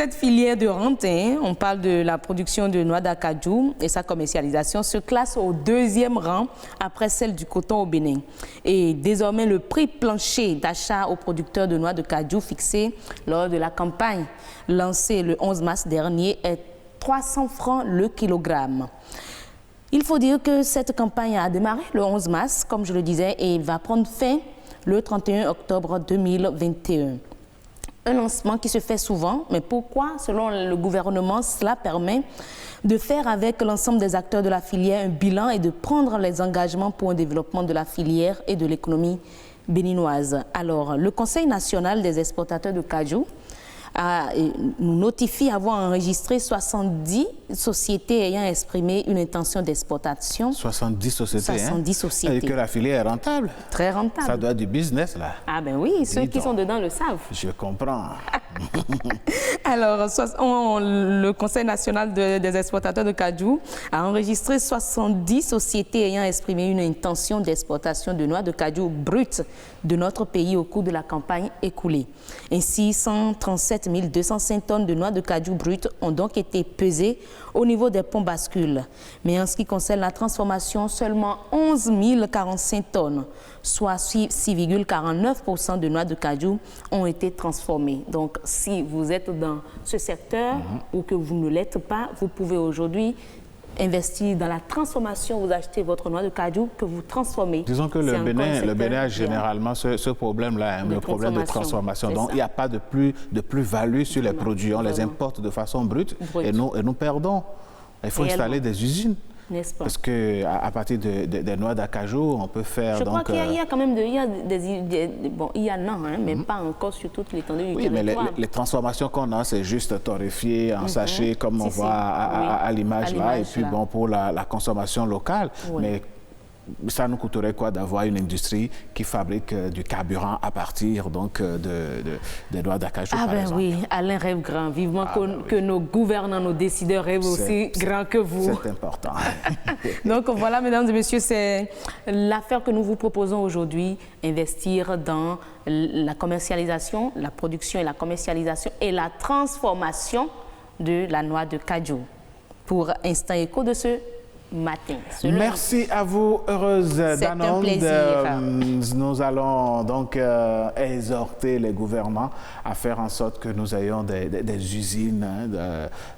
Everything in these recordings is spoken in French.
Cette filière de rente, on parle de la production de noix d'acajou et sa commercialisation, se classe au 2e rang après celle du coton au Bénin. Et désormais, le prix plancher d'achat aux producteurs de noix de cajou fixé lors de la campagne lancée le 11 mars dernier est 300 francs le kilogramme. Il faut dire que cette campagne a démarré le 11 mars, comme je le disais, et va prendre fin le 31 octobre 2021. Un lancement qui se fait souvent, mais pourquoi, selon le gouvernement, cela permet de faire avec l'ensemble des acteurs de la filière un bilan et de prendre les engagements pour un développement de la filière et de l'économie béninoise. Alors, le Conseil national des exportateurs de cajou nous notifie avoir enregistré 70 sociétés ayant exprimé une intention d'exportation. 70 sociétés. 70 sociétés. Et que la filière est rentable. Très rentable. Ça doit être du business, là. Ah ben oui, ceux qui sont dedans le savent. Je comprends. Alors, le Conseil national des exportateurs de cajou a enregistré 70 sociétés ayant exprimé une intention d'exportation de noix de cajou brutes de notre pays au cours de la campagne écoulée. Ainsi, 137 205 tonnes de noix de cajou brutes ont donc été pesées au niveau des ponts bascules. Mais en ce qui concerne la transformation, seulement 11 045 tonnes, soit 6,49% de noix de cajou, ont été transformées. Donc, si vous êtes dans ce secteur ou que vous ne l'êtes pas, vous pouvez aujourd'hui investir dans la transformation, vous achetez votre noix de cajou que vous transformez. Disons que le Bénin a généralement ce problème-là, le problème de transformation. Donc, il n'y a pas de plus-value sur les produits. On les importe de façon brute et nous perdons. Il faut installer des usines. Parce qu'à partir des noix d'acajou, on peut faire... Je crois qu'il y a quand même il y en a, mais pas encore sur toute l'étendue du territoire. Mais les transformations qu'on a, c'est juste torréfié en sachet, comme on voit à l'image là. Et puis, bon, pour la consommation locale. Mais ça nous coûterait quoi d'avoir une industrie qui fabrique du carburant à partir donc des noix d'acajou, par exemple. Oui, Alain rêve grand. Vivement que nos gouvernants, nos décideurs rêvent aussi grand que vous. C'est important. Donc voilà, mesdames et messieurs, c'est l'affaire que nous vous proposons aujourd'hui, investir dans la commercialisation, la production et la commercialisation et la transformation de la noix de cajou. Pour Instant Éco de ce matin. Merci à vous, heureuse Danone. C'est un plaisir. Nous allons donc exhorter les gouvernements à faire en sorte que nous ayons des usines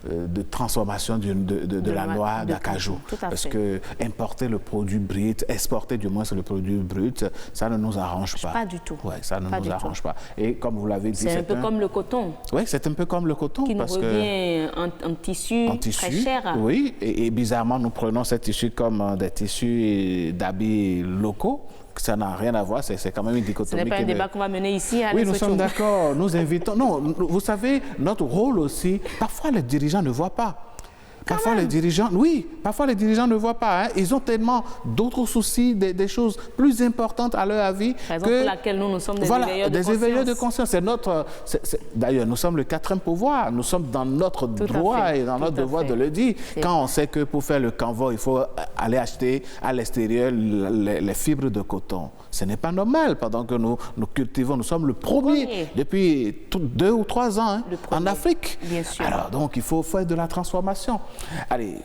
de transformation de la noix d'acajou. Parce que importer le produit brut, exporter du moins le produit brut, ça ne nous arrange pas. Pas du tout. Oui, ça ne nous arrange pas. Et comme vous l'avez dit, c'est un peu comme le coton. Oui, c'est un peu comme le coton. Qui nous revient en tissu très cher. Oui, et bizarrement, nous prenons ces tissus comme des tissus d'habits locaux. Ça n'a rien à voir, c'est quand même une dichotomie. Ce n'est pas un débat qu'on va mener ici. Oui, nous sommes d'accord. Nous invitons... Non, vous savez, notre rôle aussi, parfois les dirigeants ne voient pas. Parfois les dirigeants, parfois les dirigeants ne voient pas. Ils ont tellement d'autres soucis, des choses plus importantes à leur avis. Raison pour laquelle nous sommes des éveilleurs de conscience. C'est notre... D'ailleurs, nous sommes le 4e pouvoir. Nous sommes dans notre droit et dans notre devoir de le dire. Quand on sait que pour faire le canevas, il faut aller acheter à l'extérieur les fibres de coton. Ce n'est pas normal pendant que nous cultivons. Nous sommes le premier depuis 2 ou 3 ans en Afrique. Bien sûr. Alors donc, il faut faire de la transformation. Allez.